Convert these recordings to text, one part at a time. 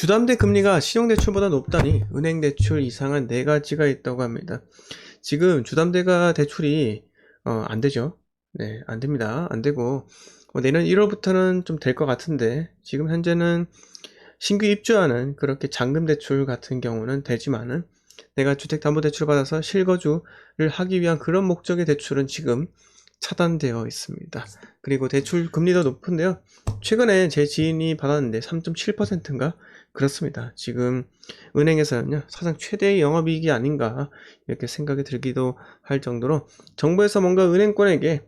주담대 금리가 신용대출보다 높다니 은행 대출 이상한 네 가지가 있다고 합니다. 지금 주담대가 대출이 안 되죠. 네, 안 됩니다. 안 되고 내년 1월부터는 좀 될 것 같은데 지금 현재는 신규 입주하는 그렇게 잔금 대출 같은 경우는 되지만은 내가 주택담보대출 받아서 실거주를 하기 위한 그런 목적의 대출은 지금 차단되어 있습니다. 그리고 대출 금리도 높은데요. 최근에 제 지인이 받았는데 3.7%인가 그렇습니다. 지금 은행에서는요, 사상 최대의 영업이익이 아닌가 이렇게 생각이 들기도 할 정도로 정부에서 뭔가 은행권에게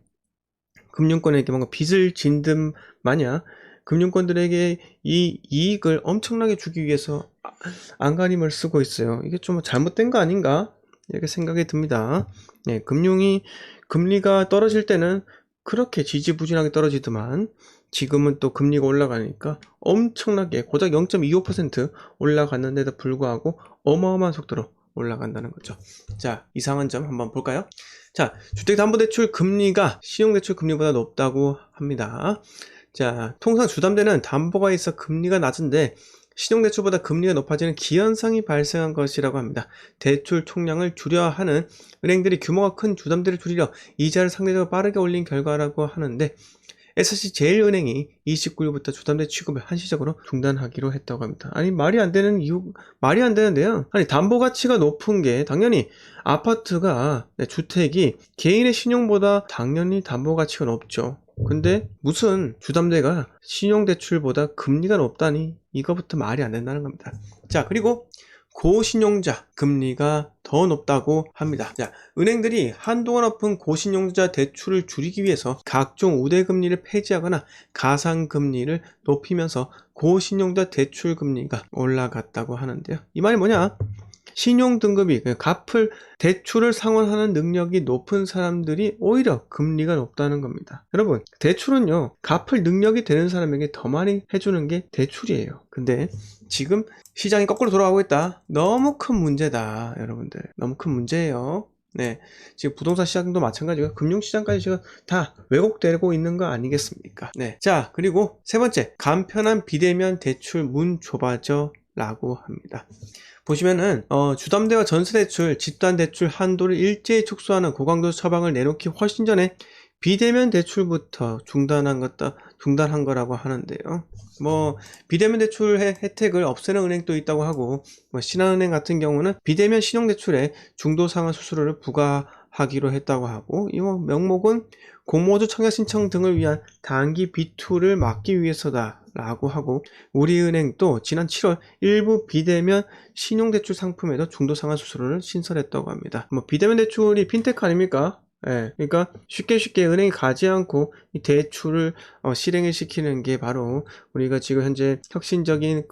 금융권에게 뭔가 빚을 진 듯 마냥 금융권들에게 이 이익을 엄청나게 주기 위해서 안간힘을 쓰고 있어요. 이게 좀 잘못된 거 아닌가 이렇게 생각이 듭니다. 네, 금리가 떨어질 때는 그렇게 지지부진하게 떨어지더만 지금은 또 금리가 올라가니까 엄청나게 고작 0.25% 올라갔는데도 불구하고 어마어마한 속도로 올라간다는 거죠. 자, 이상한 점 한번 볼까요? 자, 주택담보대출 금리가 신용대출 금리보다 높다고 합니다. 자, 통상 주담대는 담보가 있어 금리가 낮은데 신용대출보다 금리가 높아지는 기현상이 발생한 것이라고 합니다. 대출 총량을 줄여야 하는 은행들이 규모가 큰 주담대를 줄이려 이자를 상대적으로 빠르게 올린 결과라고 하는데 SC제일은행이 29일부터 주담대 취급을 한시적으로 중단하기로 했다고 합니다. 아니 말이 안 되는데요. 아니 담보 가치가 높은 게 당연히 아파트가 주택이 개인의 신용보다 당연히 담보 가치가 높죠. 근데 무슨 주담대가 신용대출보다 금리가 높다니 이거부터 말이 안 된다는 겁니다. 자, 그리고 고신용자 금리가 더 높다고 합니다. 자, 은행들이 한동안 높은 고신용자 대출을 줄이기 위해서 각종 우대금리를 폐지하거나 가상금리를 높이면서 고신용자 대출 금리가 올라갔다고 하는데요. 이 말이 뭐냐? 신용등급이 대출을 상환하는 능력이 높은 사람들이 오히려 금리가 높다는 겁니다. 여러분, 대출은요, 갚을 능력이 되는 사람에게 더 많이 해주는 게 대출이에요. 근데 지금 시장이 거꾸로 돌아가고 있다. 너무 큰 문제다, 여러분들. 너무 큰 문제예요. 네, 지금 부동산 시장도 마찬가지고 금융시장까지 지금 다 왜곡되고 있는 거 아니겠습니까? 네, 자, 그리고 세 번째, 간편한 비대면 대출 문 좁아져 라고 합니다. 보시면은 주담대와 전세대출, 집단대출 한도를 일제히 축소하는 고강도 처방을 내놓기 훨씬 전에 비대면 대출부터 중단한 거라고 하는데요. 뭐 비대면 대출 혜택을 없애는 은행도 있다고 하고, 뭐 신한은행 같은 경우는 비대면 신용대출에 중도 상환 수수료를 부과하기로 했다고 하고, 이 명목은 공모주 청약 신청 등을 위한 단기 B2를 막기 위해서다 라고 하고, 우리은행도 지난 7월 일부 비대면 신용대출 상품에도 중도 상환 수수료를 신설했다고 합니다. 뭐 비대면 대출이 핀테크 아닙니까? 예, 그러니까 쉽게 은행이 가지 않고 이 대출을 실행을 시키는 게 바로 우리가 지금 현재 혁신적인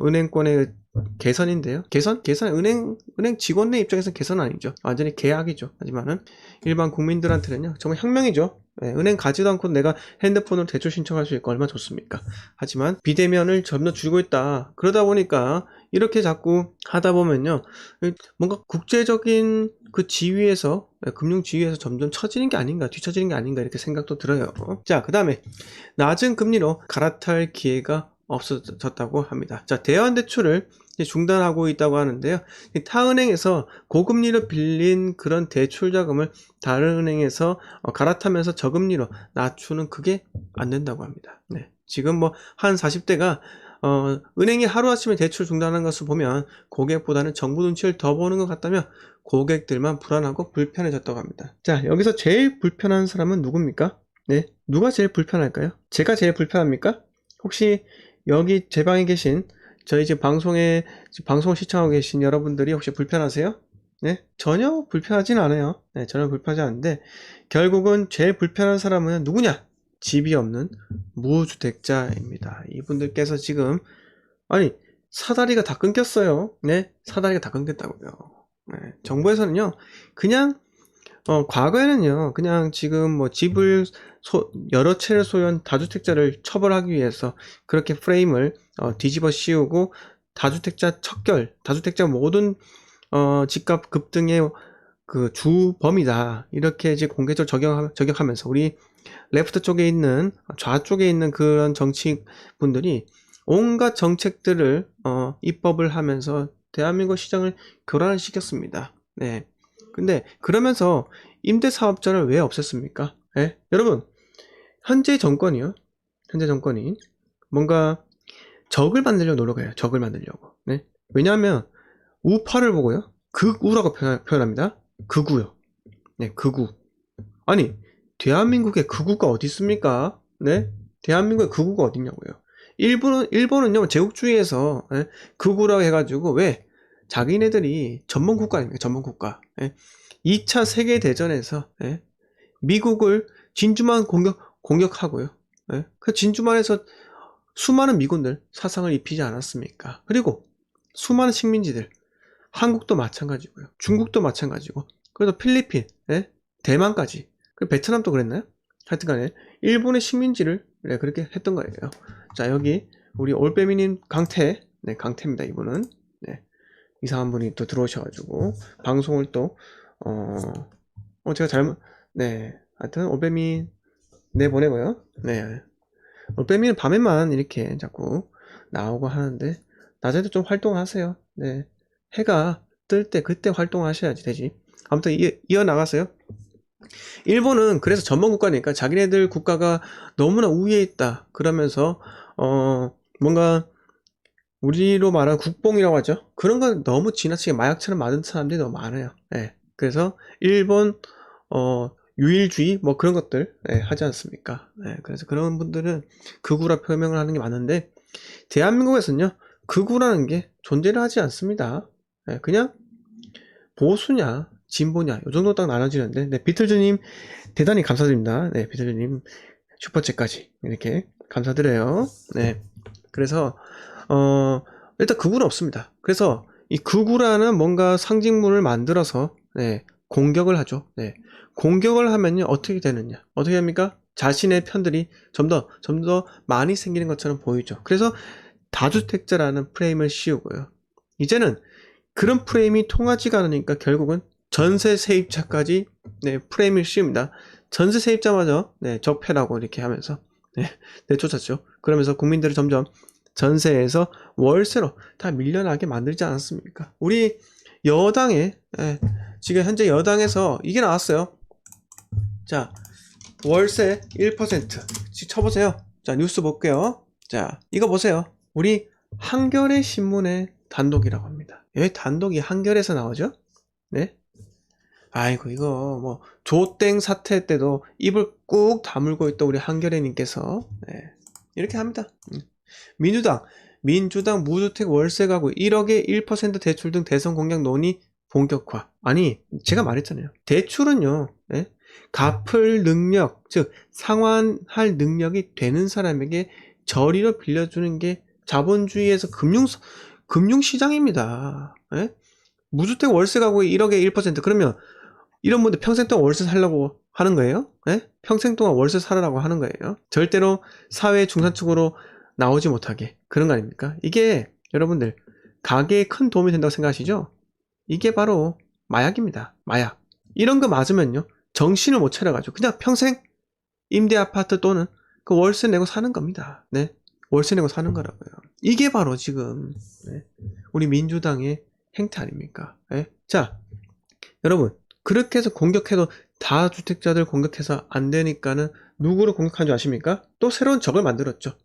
은행권의 개선인데요. 개선? 은행 직원의 입장에서는 개선 아니죠. 완전히 계약이죠. 하지만은 일반 국민들한테는요, 정말 혁명이죠. 예, 은행 가지도 않고 내가 핸드폰으로 대출 신청할 수 있고 얼마나 좋습니까? 하지만 비대면을 점점 줄이고 있다. 그러다 보니까 이렇게 자꾸 하다 보면요, 뭔가 국제적인 그 지위에서, 금융 지위에서 점점 뒤처지는 게 아닌가 이렇게 생각도 들어요. 자, 그 다음에 낮은 금리로 갈아탈 기회가 없어졌다고 합니다. 자, 대환대출을 중단하고 있다고 하는데요. 타은행에서 고금리로 빌린 그런 대출 자금을 다른 은행에서 갈아타면서 저금리로 낮추는 그게 안 된다고 합니다. 네. 지금 뭐 한 40대가 은행이 하루아침에 대출 중단하는 것을 보면 고객보다는 정부 눈치를 더 보는 것 같다며 고객들만 불안하고 불편해졌다고 합니다. 자, 여기서 제일 불편한 사람은 누굽니까? 네, 누가 제일 불편할까요? 제가 제일 불편합니까? 혹시 여기 제 방에 계신 저희 지금 방송을 시청하고 계신 여러분들이 혹시 불편하세요? 네, 전혀 불편하진 않아요. 네, 전혀 불편하지 않은데 결국은 제일 불편한 사람은 누구냐? 집이 없는 무주택자입니다. 이분들께서 지금 아니 사다리가 다 끊겼어요. 네, 사다리가 다 끊겼다고요. 네, 정부에서는요 그냥 과거에는요 그냥 지금 뭐 집을 여러 채를 소유한 다주택자를 처벌하기 위해서 그렇게 프레임을 뒤집어 씌우고 다주택자 모든 집값 급등의 그 주범이다 이렇게 이제 공개적으로 저격하면서 우리 레프트 쪽에 있는 좌쪽에 있는 그런 정치분들이 온갖 정책들을 입법을 하면서 대한민국 시장을 교란을 시켰습니다. 네. 근데 그러면서 임대사업자를 왜 없앴습니까? 예? 여러분, 현재 정권이 뭔가 적을 만들려고 노력해요. 적을 만들려고. 네? 왜냐하면 우파를 보고요. 극우라고 표현합니다. 극우요. 네, 극우. 아니, 대한민국에 극우가 어디 있습니까? 네? 대한민국에 극우가 어딨냐고요. 일본은요, 제국주의에서 극우라고 해가지고 왜? 자기네들이 전범국가 아닙니까? 전범국가. 2차 세계대전에서 미국을 진주만 공격하고요. 그 진주만에서 수많은 미군들 사상을 입히지 않았습니까? 그리고 수많은 식민지들, 한국도 마찬가지고요. 중국도 마찬가지고, 그래서 필리핀, 대만까지, 베트남도 그랬나요? 하여튼간에 일본의 식민지를 그렇게 했던 거예요. 자, 여기 우리 올빼미님 강태, 강태입니다. 이분은 이상한 분이 또 들어오셔가지고 방송을 또 제가 하여튼 올빼미 내보내고요. 올빼미는 밤에만 이렇게 자꾸 나오고 하는데 낮에도 좀 활동하세요. 해가 뜰 때 그때 활동하셔야지 되지. 아무튼 이어나가세요. 일본은 그래서 전범국가니까 자기네들 국가가 너무나 우위에 있다 그러면서 뭔가 우리로 말하는 국뽕이라고 하죠. 그런 건 너무 지나치게 마약처럼 맞은 사람들이 너무 많아요. 그래서 일본 유일주의 뭐 그런 것들 하지 않습니까? 그래서 그런 분들은 극우라 표명을 하는 게 맞는데 대한민국에서는요 극우라는 게 존재를 하지 않습니다. 그냥 보수냐 진보냐 이 정도 딱 나눠지는데 비틀즈님 대단히 감사드립니다. 비틀즈님 슈퍼챗까지 이렇게 감사드려요. 그래서 일단 극우는 없습니다. 그래서 이 극우라는 뭔가 상징물을 만들어서 공격을 하죠. 공격을 하면요 어떻게 되느냐? 어떻게 합니까? 자신의 편들이 좀 더 많이 생기는 것처럼 보이죠. 그래서 다주택자라는 프레임을 씌우고요. 이제는 그런 프레임이 통하지가 않으니까 결국은 전세 세입자까지 프레임을 씌웁니다. 전세 세입자마저 적폐라고 이렇게 하면서 내쫓았죠. 그러면서 국민들을 점점 전세에서 월세로 다 밀려나게 만들지 않았습니까? 우리 여당에 지금 현재 여당에서 이게 나왔어요. 자, 월세 1% 쳐보세요. 자, 뉴스 볼게요. 자, 이거 보세요. 우리 한겨레 신문의 단독이라고 합니다. 여기 단독이 한겨레에서 나오죠? 아이고 이거 뭐 조땡 사태 때도 입을 꾹 다물고 있던 우리 한겨레님께서 이렇게 합니다. 민주당 무주택 월세 가구 1억에 1% 대출 등 대선 공약 논의 본격화. 아니 제가 말했잖아요. 대출은요 갚을 능력 즉 상환할 능력이 되는 사람에게 저리로 빌려주는 게 자본주의에서 금융시장입니다. 무주택 월세 가구에 1억에 1% 그러면 이런 분들 평생 동안 월세 살라고 하는 거예요? 평생 동안 월세 살으라고 하는 거예요. 절대로 사회 중산층으로 나오지 못하게 그런 거 아닙니까? 이게 여러분들 가게에 큰 도움이 된다고 생각하시죠? 이게 바로 마약입니다. 마약. 이런 거 맞으면요 정신을 못 차려가지고 그냥 평생 임대 아파트 또는 그 월세 내고 사는 겁니다. 월세 내고 사는 거라고요. 이게 바로 지금 우리 민주당의 행태 아닙니까? 자 여러분 그렇게 해서 공격해도 다주택자들 공격해서 안 되니까는 누구를 공격한 줄 아십니까? 또 새로운 적을 만들었죠.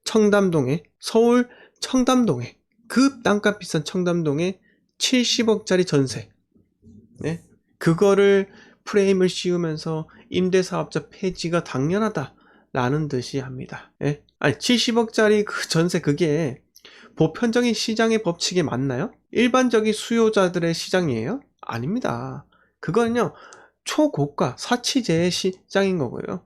청담동에 서울 청담동에 그 땅값 비싼 청담동에 70억짜리 전세 그거를 프레임을 씌우면서 임대사업자 폐지가 당연하다라는 듯이 합니다. 아니 70억짜리 그 전세 그게 보편적인 시장의 법칙에 맞나요? 일반적인 수요자들의 시장이에요? 아닙니다. 그거는요 초고가 사치제의 시장인 거고요.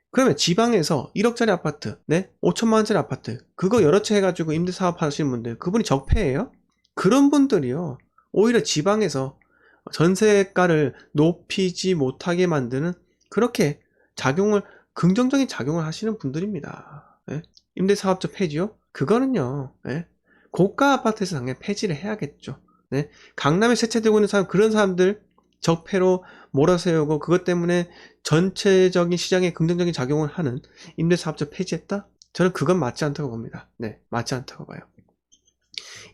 그러면 지방에서 1억짜리 아파트 5천만원짜리 아파트 그거 여러 채 해가지고 임대사업 하시는 분들 그분이 적폐예요? 그런 분들이요 오히려 지방에서 전세가를 높이지 못하게 만드는 그렇게 긍정적인 작용을 하시는 분들입니다. 임대사업자 폐지요? 그거는요 고가 아파트에서 당연히 폐지를 해야겠죠. 강남에 세 채 들고 있는 사람 그런 사람들 적폐로 몰아세우고 그것 때문에 전체적인 시장에 긍정적인 작용을 하는 임대사업자 폐지했다? 저는 그건 맞지 않다고 봅니다. 네, 맞지 않다고 봐요.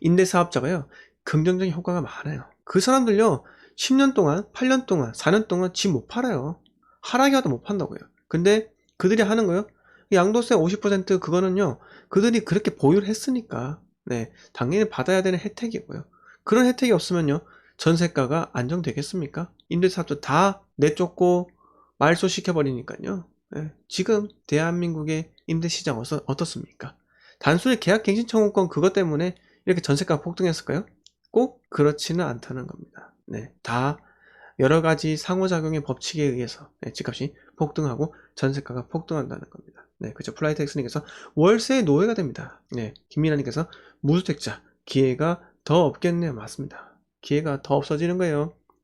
임대사업자가요, 긍정적인 효과가 많아요. 그 사람들요, 10년 동안, 8년 동안, 4년 동안 집 못 팔아요. 하락이 와도 못 판다고요. 근데 그들이 하는 거요, 양도세 50% 그거는요, 그들이 그렇게 보유를 했으니까, 네, 당연히 받아야 되는 혜택이고요. 그런 혜택이 없으면요, 전세가가 안정되겠습니까? 임대사업자 다 내쫓고 말소시켜버리니까요. 네, 지금 대한민국의 임대시장 어떻습니까? 단순히 계약갱신 청구권 그것 때문에 이렇게 전세가가 폭등했을까요? 꼭 그렇지는 않다는 겁니다. 네, 다 여러 가지 상호작용의 법칙에 의해서 집값이 폭등하고 전세가가 폭등한다는 겁니다. 네, 그죠. 플라이텍스님께서 월세의 노예가 됩니다. 네, 김민아님께서 무주택자 기회가 더 없겠네요. 맞습니다. 기회가 더 없어지는 거예요.